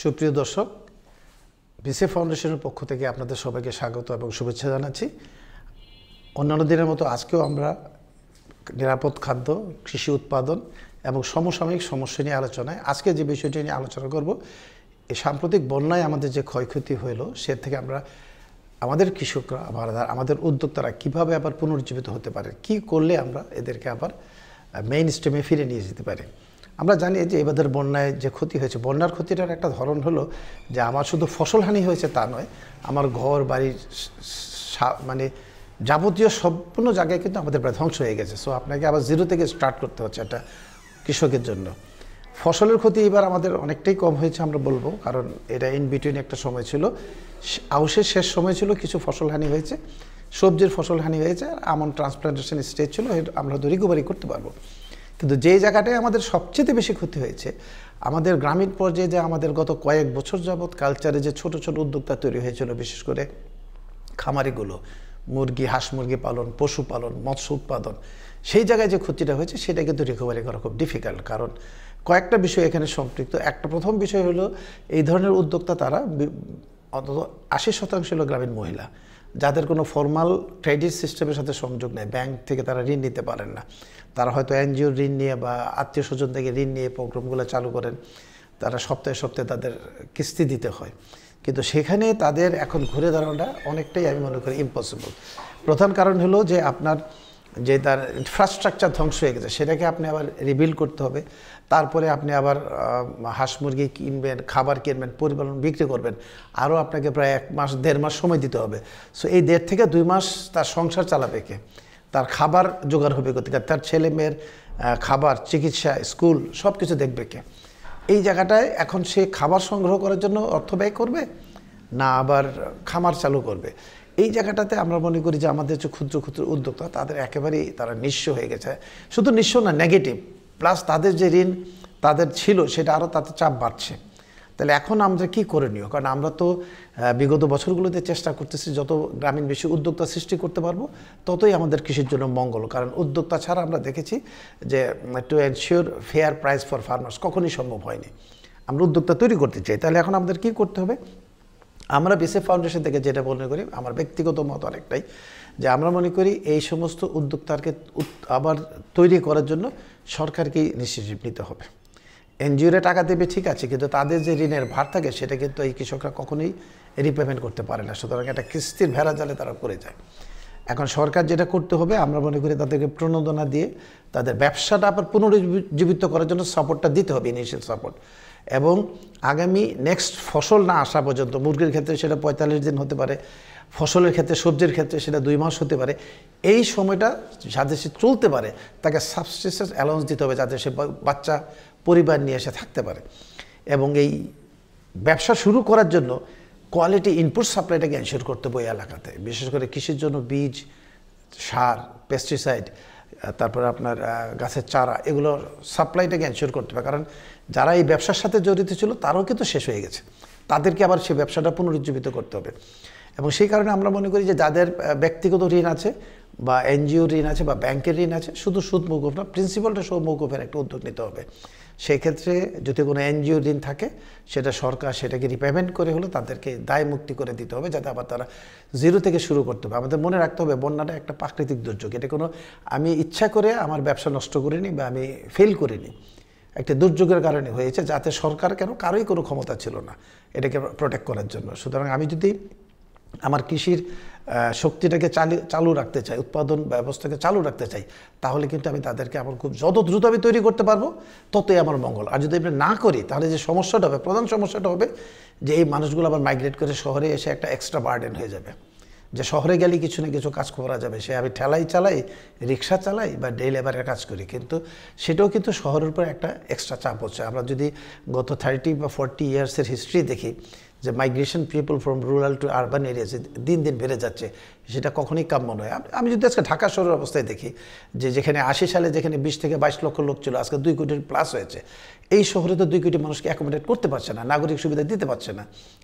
সুপ্রিয় দর্শক, বিসিএফ ফাউন্ডেশনের পক্ষ থেকে আপনাদের সবাইকে স্বাগত এবং শুভেচ্ছা জানাচ্ছি। অন্যান্য দিনের মতো আজকেও আমরা নিরাপদ খাদ্য, কৃষি উৎপাদন এবং সমসাময়িক সমস্যা নিয়ে আলোচনায় আজকে যে বিষয়টি নিয়ে আলোচনা করব, এই সাম্প্রতিক বন্যায় আমাদের যে ক্ষয়ক্ষতি হলো সে থেকে আমরা আমাদের কৃষকরা আমাদের উদ্যোক্তারা কীভাবে আবার পুনরুজ্জীবিত হতে পারে, কি করলে আমরা এদেরকে আবার মেইন স্ট্রিমে ফিরে নিয়ে যেতে পারি। আমরা জানি যে এবারের বন্যায় যে ক্ষতি হয়েছে, বন্যার ক্ষতিটার একটা ধরন হলো যে আমার শুধু ফসলহানি হয়েছে তা নয়, আমার ঘর বাড়ির মানে যাবতীয় সম্পূর্ণ জায়গায় কিন্তু আমাদের প্রায় ধ্বংস হয়ে গেছে। সো আপনাকে আবার জিরো থেকে স্টার্ট করতে হচ্ছে একটা কৃষকের জন্য। ফসলের ক্ষতি এবার আমাদের অনেকটাই কম হয়েছে আমরা বলবো, কারণ এটা ইন বিটুইন একটা সময় ছিল, আউশের শেষ সময় ছিল, কিছু ফসলহানি হয়েছে, সবজির ফসলহানি হয়েছে, আর আমন ট্রান্সপ্লান্টেশন স্টেজ ছিল, আমরা হয়তো রিকভারি করতে পারবো। কিন্তু যেই জায়গাটায় আমাদের সবচেয়ে বেশি ক্ষতি হয়েছে, আমাদের গ্রামীণ পর্যায়ে যে আমাদের গত কয়েক বছর যাবৎ কালচারে যে ছোট ছোট উদ্যোক্তা তৈরি হয়েছিল, বিশেষ করে খামারিগুলো, মুরগি, হাঁস মুরগি পালন, পশুপালন, মৎস্য উৎপাদন, সেই জায়গায় যে ক্ষতিটা হয়েছে সেটা কিন্তু রিকভারি করা খুব ডিফিকাল্ট। কারণ কয়েকটা বিষয় এখানে সম্পৃক্ত। একটা প্রথম বিষয় হলো, এই ধরনের উদ্যোক্তা তারা অন্তত 80% হলো গ্রামীণ মহিলা, যাদের কোনো ফর্মাল ক্রেডিট সিস্টেমের সাথে সংযোগ নেই, ব্যাংক থেকে তারা ঋণ নিতে পারেন না। তারা হয়তো এনজিওর ঋণ নিয়ে বা আত্মীয় স্বজন থেকে ঋণ নিয়ে প্রোগ্রামগুলো চালু করেন, তারা সপ্তাহে সপ্তাহে তাদের কিস্তি দিতে হয়। কিন্তু সেখানে তাদের এখন ঘুরে দাঁড়ানোটা অনেকটাই আমি মনে করি ইম্পসিবল। প্রধান কারণ হলো যে আপনার যে তার ইনফ্রাস্ট্রাকচার ধ্বংস হয়ে গেছে, সেটাকে আপনি আবার রিবিল্ড করতে হবে। তারপরে আপনি আবার হাঁস মুরগি কিনবেন, খাবার কিনবেন, পরিপালন বিক্রি করবেন, আরও আপনাকে প্রায় 1 মাস 1.5 মাস সময় দিতে হবে। সো এই 1.5 থেকে 2 মাস তার সংসার চালাবে কে, তার খাবার জোগাড় হবে কোথেকে, তার ছেলে মেয়ের খাবার, চিকিৎসা, স্কুল সব কিছু দেখবে কে। এই জায়গাটায় এখন সে খাবার সংগ্রহ করার জন্য অর্থ ব্যয় করবে না আবার খামার চালু করবে। এই জায়গাটাতে আমরা মনে করি যে আমাদের যে ক্ষুদ্র ক্ষুদ্র উদ্যোক্তা, তাদের একেবারেই তারা নিঃস্ব হয়ে গেছে। শুধু নিঃস্ব না, নেগেটিভ, প্লাস তাদের যে ঋণ তাদের ছিল সেটা আরও তাতে চাপ বাড়ছে। তাহলে এখন আমরা কী করণীয়? কারণ আমরা তো বিগত বছরগুলোতে চেষ্টা করতেছি যত গ্রামীণ বেশি উদ্যোক্তা সৃষ্টি করতে পারবো ততই আমাদের কৃষির জন্য মঙ্গল। কারণ উদ্যোক্তা ছাড়া আমরা দেখেছি যে to ensure fair price for farmers কখনই সম্ভব হয়নি। আমরা উদ্যোক্তা তৈরি করতে চাই, তাহলে এখন আমাদের কী করতে হবে? আমরা বিসিএফ ফাউন্ডেশন থেকে যেটা মনে করি, আমার ব্যক্তিগত মত অনেকটাই, যে আমরা মনে করি এই সমস্ত উদ্যোক্তাকে আবার তৈরি করার জন্য সরকারকেই ইনিশিয়েটিভ নিতে হবে। এনজিওরা টাকা দেবে ঠিক আছে, কিন্তু তাদের যে ঋণের ভার থাকে সেটা কিন্তু এই কৃষকরা কখনোই রিপেমেন্ট করতে পারে না। সুতরাং একটা কিস্তির ভেড়া জালে তারা পড়ে যায়। এখন সরকার যেটা করতে হবে, আমরা মনে করি তাদেরকে প্রণোদনা দিয়ে তাদের ব্যবসাটা আবার পুনরুজ্জীবিত করার জন্য সাপোর্টটা দিতে হবে, ইনিশিয়াল সাপোর্ট। এবং আগামী নেক্সট ফসল না আসা পর্যন্ত, মুরগির ক্ষেত্রে সেটা 45 দিন হতে পারে, ফসলের ক্ষেত্রে, সবজির ক্ষেত্রে সেটা 2 মাস হতে পারে, এই সময়টা যাতে সে চলতে পারে তাকে সাবসিস্টেন্স অ্যালাউন্স দিতে হবে, যাতে সে বাচ্চা পরিবার নিয়ে এসে থাকতে পারে। এবং এই ব্যবসা শুরু করার জন্য কোয়ালিটি ইনপুট সাপ্লাইটাকে এনশিওর করতে হবে ওই এলাকাতে, বিশেষ করে কৃষির জন্য বীজ, সার, পেস্টিসাইড, তারপরে আপনার গাছের চারা, এগুলোর সাপ্লাইটাকে এনশিওর করতে হবে। কারণ যারা এই ব্যবসার সাথে জড়িত ছিল তারাও কিন্তু শেষ হয়ে গেছে, তাদেরকে আবার সেই ব্যবসাটা পুনরুজ্জীবিত করতে হবে। এবং সেই কারণে আমরা মনে করি যে যাদের ব্যক্তিগত ঋণ আছে বা এনজিও ঋণ আছে বা ব্যাংকের ঋণ আছে, শুধু সুদ মৌকুফ না, প্রিন্সিপালটা সব মৌকুফের একটা উদ্যোগ নিতে হবে। সেই ক্ষেত্রে যদি কোনো এনজিও ঋণ থাকে, সেটা সরকার সেটাকে রিপেমেন্ট করে হলো তাদেরকে দায় মুক্তি করে দিতে হবে, যাতে আবার তারা জিরো থেকে শুরু করতে হবে। আমাদের মনে রাখতে হবে বন্যাটা একটা প্রাকৃতিক দুর্যোগ, এটা কোনো আমি ইচ্ছা করে আমার ব্যবসা নষ্ট করিনি বা আমি ফেল করিনি, একটা দুর্যোগের কারণে হয়েছে, যাতে সরকার কারোই কোনো ক্ষমতা ছিল না এটাকে প্রোটেক্ট করার জন্য। সুতরাং আমি যদি আমার কৃষির শক্তিটাকে চালু রাখতে চাই, উৎপাদন ব্যবস্থাকে চালু রাখতে চাই, তাহলে কিন্তু আমি তাদেরকে আমার খুব যত দ্রুত আমি তৈরি করতে পারবো ততই আমার মঙ্গল। আর যদি আমি না করি, তাহলে যে সমস্যাটা হবে, প্রধান সমস্যাটা হবে যে এই মানুষগুলো আবার মাইগ্রেট করে শহরে এসে একটা এক্সট্রা বার্ডেন হয়ে যাবে, যে শহরে গেলে কিছু না কিছু কাজ করা যাবে, সে আমি ঠেলাই চালাই, রিক্সা চালাই বা ডে লেবারের কাজ করি, কিন্তু সেটাও কিন্তু শহরের উপর একটা এক্সট্রা চাপ হচ্ছে। আমরা যদি গত 30 বা 40 ইয়ার্সের হিস্ট্রি দেখি, যে migration people from rural to urban এরিয়াজে দিন দিন বেড়ে যাচ্ছে, সেটা কখনোই কাম্য নয়। আমি যদি আজকে ঢাকা শহরের অবস্থায় দেখি, যে যেখানে 80 সালে যেখানে 20 থেকে 22 লক্ষ লোক ছিল, আজকে 2 কোটির প্লাস হয়েছে। এই শহরে তো 2 কোটি মানুষকে অ্যাকোমোডেট করতে পারছে না, নাগরিক সুবিধা দিতে পারছে না,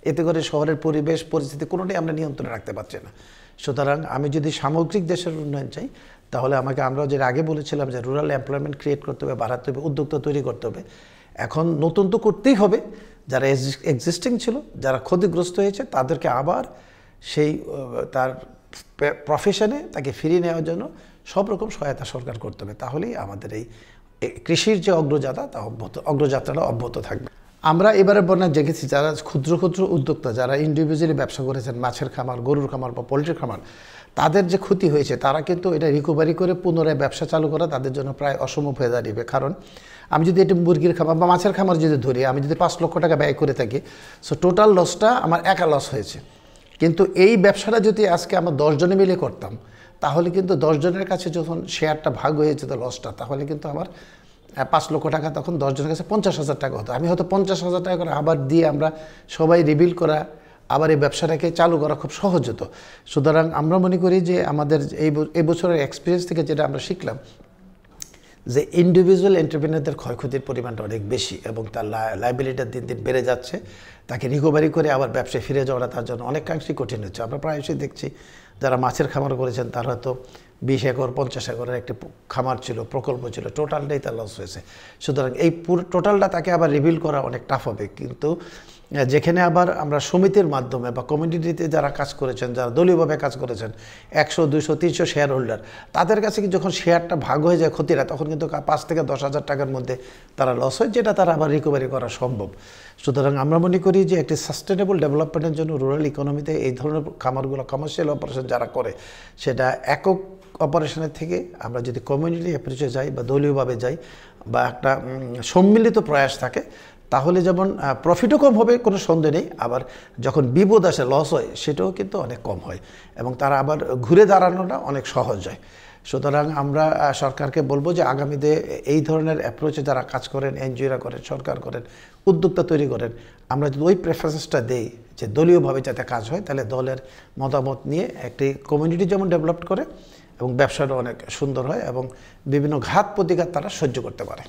এতে করে শহরের পরিবেশ পরিস্থিতি কোনোটাই আমরা নিয়ন্ত্রণে রাখতে পারছি না। সুতরাং আমি যদি সামগ্রিক দেশের উন্নয়ন চাই, তাহলে আমরা যেটা আগে বলেছিলাম যে রুরাল এমপ্লয়মেন্ট ক্রিয়েট করতে হবে, বাড়াতে হবে, উদ্যোক্তা তৈরি করতে হবে। এখন নতুন তো করতেই হবে, যারা এক্সিস্টিং ছিল, যারা ক্ষতিগ্রস্ত হয়েছে তাদেরকে আবার সেই তার প্রফেশনে তাকে ফিরিয়ে নেওয়ার জন্য সব রকম সহায়তা সরকার করতে হবে। তাহলেই আমাদের এই কৃষির যে অগ্রযাত্রাটা অব্যাহত থাকবে। আমরা এবারে বন্যায় দেখেছি যারা ক্ষুদ্র ক্ষুদ্র উদ্যোক্তা, যারা ইন্ডিভিজুয়ালি ব্যবসা করেছেন, মাছের খামার, গরুর খামার বা পোলট্রি খামার, তাদের যে ক্ষতি হয়েছে তারা কিন্তু এটা রিকভারি করে পুনরায় ব্যবসা চালু করা তাদের জন্য প্রায় অসম্ভব হয়ে দাঁড়িয়ে। কারণ আমি যদি এটা মুরগির খামার বা মাছের খামার যদি ধরি, আমি যদি 5 লক্ষ টাকা ব্যয় করে থাকি, সো টোটাল লসটা আমার একা লস হয়েছে। কিন্তু এই ব্যবসাটা যদি আজকে আমরা 10 জনে মিলে করতাম, তাহলে কিন্তু 10 জনের কাছে যখন শেয়ারটা ভাগ হয়ে যেত লসটা, তাহলে কিন্তু আমার 5 লক্ষ টাকা তখন 10 জনের কাছে 50,000 টাকা হতো। আমি হয়তো 50,000 টাকা করে আবার দিয়ে আমরা সবাই রিবিল করা, আবার এই ব্যবসাটাকে চালু করা খুব সহজ হতো। সুতরাং আমরা মনে করি যে আমাদের এই বছরের এক্সপিরিয়েন্স থেকে যেটা আমরা শিখলাম যে ইন্ডিভিজুয়াল এন্টারপ্রেনারদের ক্ষয়ক্ষতির পরিমাণটা অনেক বেশি এবং তার লাইবিলিটির দিন দিন বেড়ে যাচ্ছে। তাকে রিকভারি করে আবার ব্যবসায় ফিরে যাওয়াটা তার জন্য অনেকাংশেই কঠিন হচ্ছে। আমরা প্রায়শই দেখছি যারা মাছের খামার করেছেন তারা হয়তো 20 একর 50 একরের একটি খামার ছিল, প্রকল্প ছিল, টোটালটাই তার লস হয়েছে। সুতরাং এই পুরো টোটালটা তাকে আবার রিভিল করা অনেক টাফ হবে। কিন্তু যেখানে আবার আমরা সমিতির মাধ্যমে বা কমিউনিটিতে যারা কাজ করেছেন, যারা দলীয়ভাবে কাজ করেছেন, 100, 200, 300 শেয়ার হোল্ডার, তাদের কাছে যখন শেয়ারটা ভাগ হয়ে যায় ক্ষতিটা, তখন কিন্তু 5 থেকে 10,000 টাকার মধ্যে তারা লস হয়, যেটা তারা আবার রিকভারি করা সম্ভব। সুতরাং আমরা মনে করি যে একটি সাস্টেনেবল ডেভেলপমেন্টের জন্য রুরাল ইকোনমিতে এই ধরনের খামারগুলো, কমার্শিয়াল অপারেশন যারা করে, সেটা একক অপারেশনের থেকে আমরা যদি কমিউনিটি অ্যাপ্রোচে যাই বা দলীয়ভাবে যাই বা একটা সম্মিলিত প্রয়াস থাকে, তাহলে যেমন প্রফিটও কম হবে, কোনো সন্দেহ নেই, আবার যখন বিপদ আসে, লস হয়, সেটাও কিন্তু অনেক কম হয় এবং তারা আবার ঘুরে দাঁড়ানোটা অনেক সহজ হয়। সুতরাং আমরা সরকারকে বলবো যে আগামীতে এই ধরনের অ্যাপ্রোচে যারা কাজ করেন, এনজিওরা করেন, সরকার করেন, উদ্যোক্তা তৈরি করেন, আমরা যদি ওই প্রেফারেন্সটা দেই যে দলীয়ভাবে যাতে কাজ হয়, তাহলে দলের মতামত নিয়ে একটি কমিউনিটি যেমন ডেভেলপ করে এবং ব্যবসাটা অনেক সুন্দর হয় এবং বিভিন্ন ঘাত প্রতিঘাত তারা সহ্য করতে পারে।